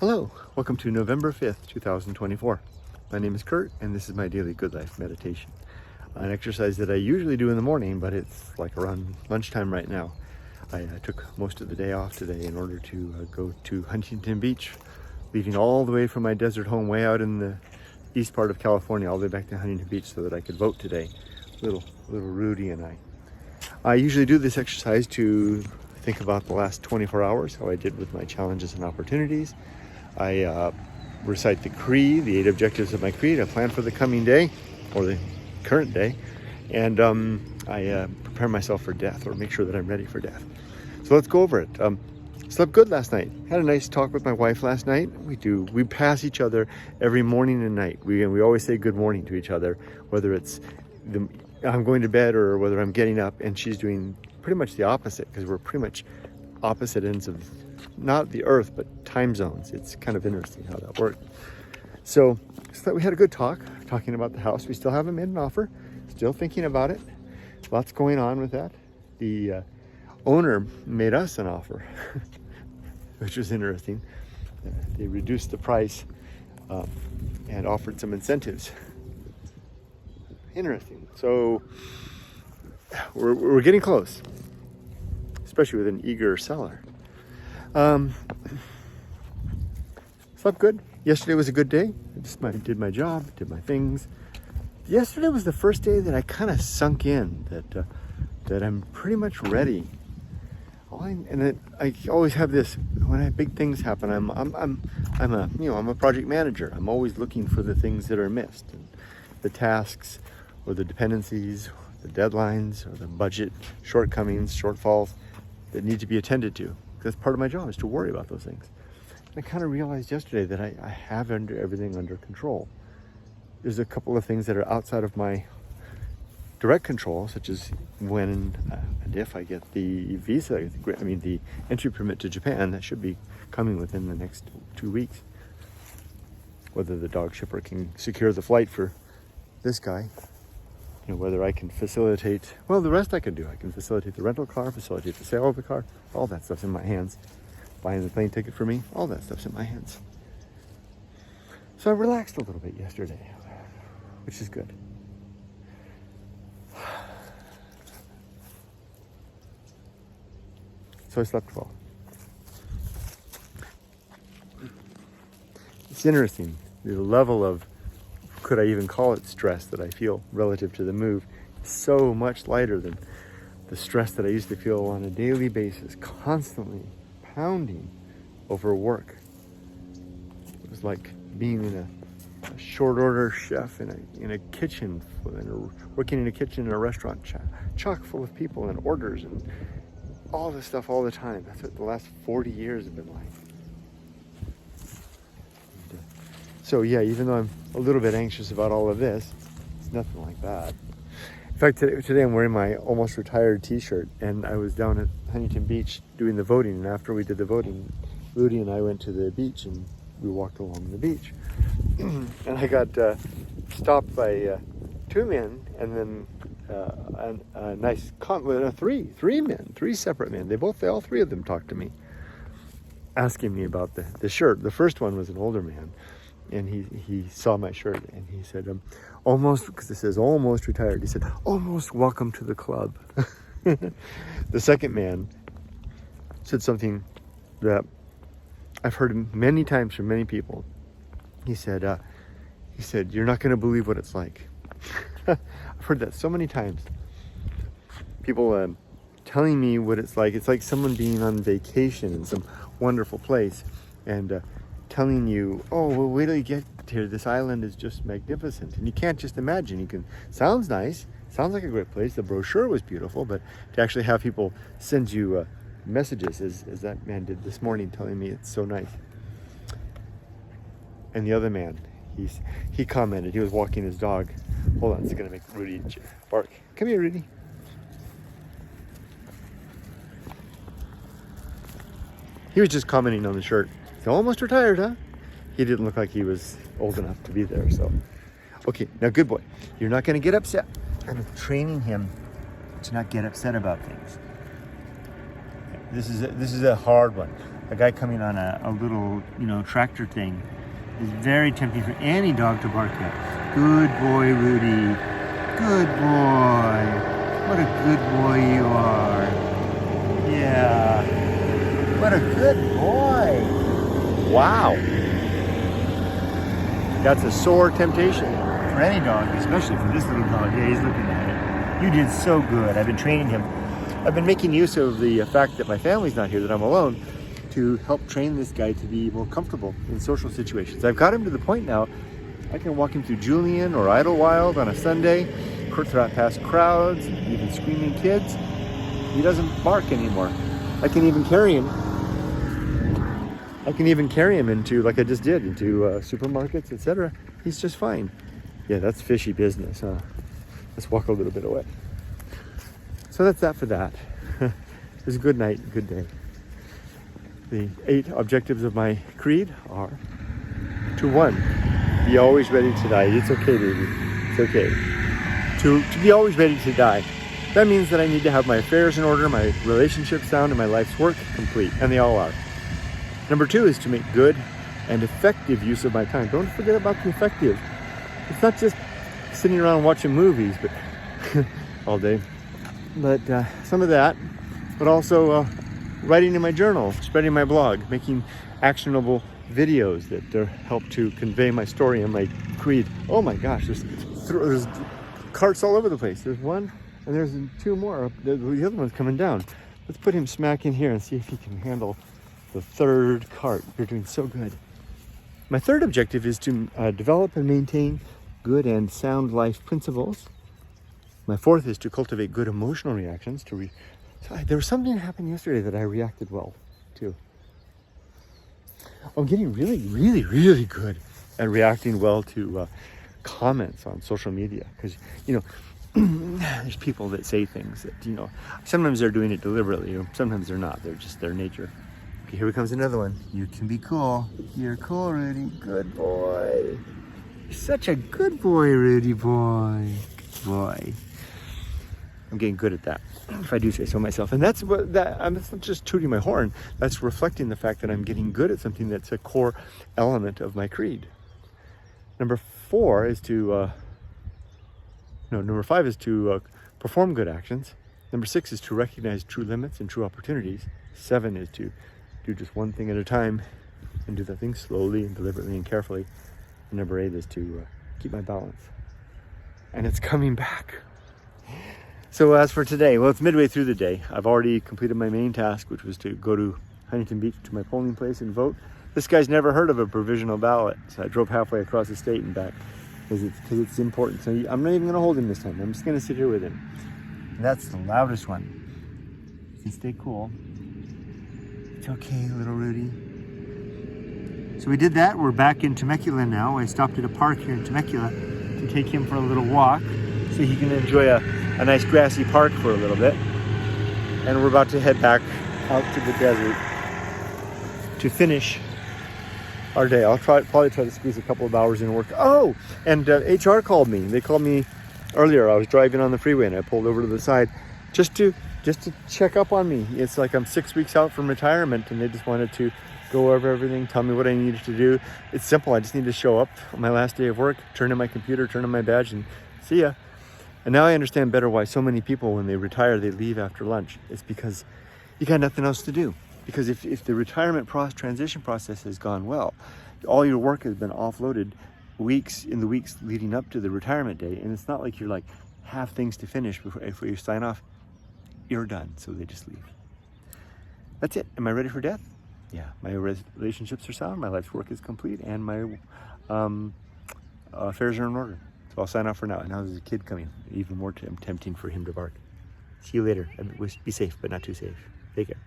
Hello, welcome to November 5th, 2024. My name is Kurt, and this is my daily Good Life meditation. An exercise that I usually do in the morning, but it's like around lunchtime right now. I took most of the day off today in order to go to Huntington Beach, leaving all the way from my desert home way out in the east part of California, all the way back to Huntington Beach so that I could vote today. Little Rudy and I. I usually do this exercise to think about the last 24 hours, how I did with my challenges and opportunities. I recite the creed, the 8 objectives of my creed. I plan for the coming day, or the current day, and I prepare myself for death, or make sure that I'm ready for death. So let's go over it. Slept good last night. Had a nice talk with my wife last night. We pass each other every morning and night. We always say good morning to each other, whether it's I'm going to bed or whether I'm getting up, and she's doing pretty much the opposite, because we're pretty much opposite ends of not the earth but time zones. It's kind of interesting how that works. So we had a good talk, talking about the house. We still haven't made an offer, still thinking about it. Lots going on with that. The owner made us an offer, which was interesting. They reduced the price and offered some incentives. Interesting. So we're getting close, especially with an eager seller. Slept good. Yesterday was a good day. I did my job, did my things. Yesterday was the first day that I kind of sunk in that I'm pretty much ready. I always have this when big things happen. I'm a project manager. I'm always looking for the things that are missed, and the tasks, or the dependencies, the deadlines, or the budget shortcomings, shortfalls that need to be attended to. That's part of my job, is to worry about those things. I kind of realized yesterday that I have everything under control. There's a couple of things that are outside of my direct control, such as when and if I get the visa, the entry permit to Japan. That should be coming within the next 2 weeks. Whether the dog shipper can secure the flight for this guy, whether I can facilitate, the rest I can do. I can facilitate the rental car, facilitate the sale of the car. All that stuff's in my hands. Buying the plane ticket for me, all that stuff's in my hands. So I relaxed a little bit yesterday, which is good. So I slept well. It's interesting, the level of, could I even call it stress, that I feel relative to the move, is so much lighter than the stress that I used to feel on a daily basis, constantly pounding over work. It was like being in a short order chef in a kitchen, working in a kitchen in a restaurant, chock full of people and orders and all this stuff all the time. That's what the last 40 years have been like. So yeah, even though I'm a little bit anxious about all of this, it's nothing like that. In fact, today I'm wearing my almost retired t-shirt, and I was down at Huntington Beach doing the voting, and after we did the voting, Rudy and I went to the beach and we walked along the beach. And I got stopped by 2 men, and then a nice three separate men. All 3 of them talked to me, asking me about the shirt. The first one was an older man, and he saw my shirt, and he said, almost, because it says almost retired, he said, almost welcome to the club. The second man said something that I've heard many times from many people. He said, you're not going to believe what it's like. I've heard that so many times. People telling me what it's like. It's like someone being on vacation in some wonderful place and telling you, oh, well, wait till you get here. This island is just magnificent. And you can't just imagine. Sounds nice. Sounds like a great place. The brochure was beautiful, but to actually have people send you messages, as that man did this morning, telling me it's so nice. And the other man, he commented, he was walking his dog. Hold on, it's gonna make Rudy bark. Come here, Rudy. He was just commenting on the shirt. He's almost retired, huh? He didn't look like he was old enough to be there, so. Okay, now good boy. You're not gonna get upset. I'm training him to not get upset about things. This is a hard one. a guy coming on a little, tractor thing is very tempting for any dog to bark at. Good boy, Rudy. Good boy. What a good boy you are. Yeah. What a good boy. Wow. That's a sore temptation for any dog, especially for this little dog. Yeah, he's looking at it. You did so good. I've been training him. I've been making use of the fact that my family's not here, that I'm alone, to help train this guy to be more comfortable in social situations. I've got him to the point now, I can walk him through Julian or Idlewild on a Sunday, past crowds, even screaming kids. He doesn't bark anymore. I can even carry him into, like I just did, into supermarkets, etc. He's just fine. Yeah, that's fishy business, huh? Let's walk a little bit away. So that's that for that. It was a good night, good day. The 8 objectives of my creed are: to 1, be always ready to die. It's okay, baby. It's okay. To be always ready to die. That means that I need to have my affairs in order, my relationships down, and my life's work complete. And they all are. Number 2 is to make good and effective use of my time. Don't forget about the effective. It's not just sitting around watching movies but all day. But some of that, but also writing in my journal, spreading my blog, making actionable videos that help to convey my story and my creed. Oh my gosh, there's carts all over the place. There's one, and there's 2 more. The other one's coming down. Let's put him smack in here and see if he can handle the 3rd cart. You're doing so good. My 3rd objective is to develop and maintain good and sound life principles. My 4th is to cultivate good emotional reactions. There was something that happened yesterday that I reacted well to. I'm getting really, really, really good at reacting well to comments on social media. Because, there's people that say things that, sometimes they're doing it deliberately, or sometimes they're not. They're just their nature. Okay, here comes another one. You can be cool. You're cool, Rudy. Good boy. You're such a good boy, Rudy boy. Good boy. I'm getting good at that, if I do say so myself. And that's I'm not just tooting my horn. That's reflecting the fact that I'm getting good at something that's a core element of my creed. Number 5 is to perform good actions. Number 6 is to recognize true limits and true opportunities. 7 is to do just one thing at a time and do that thing slowly and deliberately and carefully. And number 8 is to keep my balance. And it's coming back. So as for today, well, it's midway through the day. I've already completed my main task, which was to go to Huntington Beach to my polling place and vote. This guy's never heard of a provisional ballot, so I drove halfway across the state and back because it's important. So I'm not even going to hold him this time. I'm just going to sit here with him. And that's the loudest one. You can stay cool. It's okay, little Rudy. So we did that. We're back in Temecula now. I stopped at a park here in Temecula to take him for a little walk so he can enjoy a nice grassy park for a little bit. And we're about to head back out to the desert to finish our day. I'll probably try to squeeze a couple of hours in work. Oh, and HR called me. They called me earlier. I was driving on the freeway and I pulled over to the side just to check up on me. It's like I'm 6 weeks out from retirement and they just wanted to go over everything, tell me what I needed to do. It's simple. I just need to show up on my last day of work, turn in my computer, turn in my badge, and see ya. And now I understand better why so many people, when they retire, they leave after lunch. It's because you got nothing else to do. Because if the retirement transition process has gone well, all your work has been offloaded in the weeks leading up to the retirement day, and it's not like you're like have things to finish before you sign off. You're done, so they just leave. That's it. Am I ready for death? Yeah, my relationships are sound, my life's work is complete, and my affairs are in order. So I'll sign off for now. And now there's a kid coming. Even more tempting for him to bark. See you later. Be safe, but not too safe. Take care.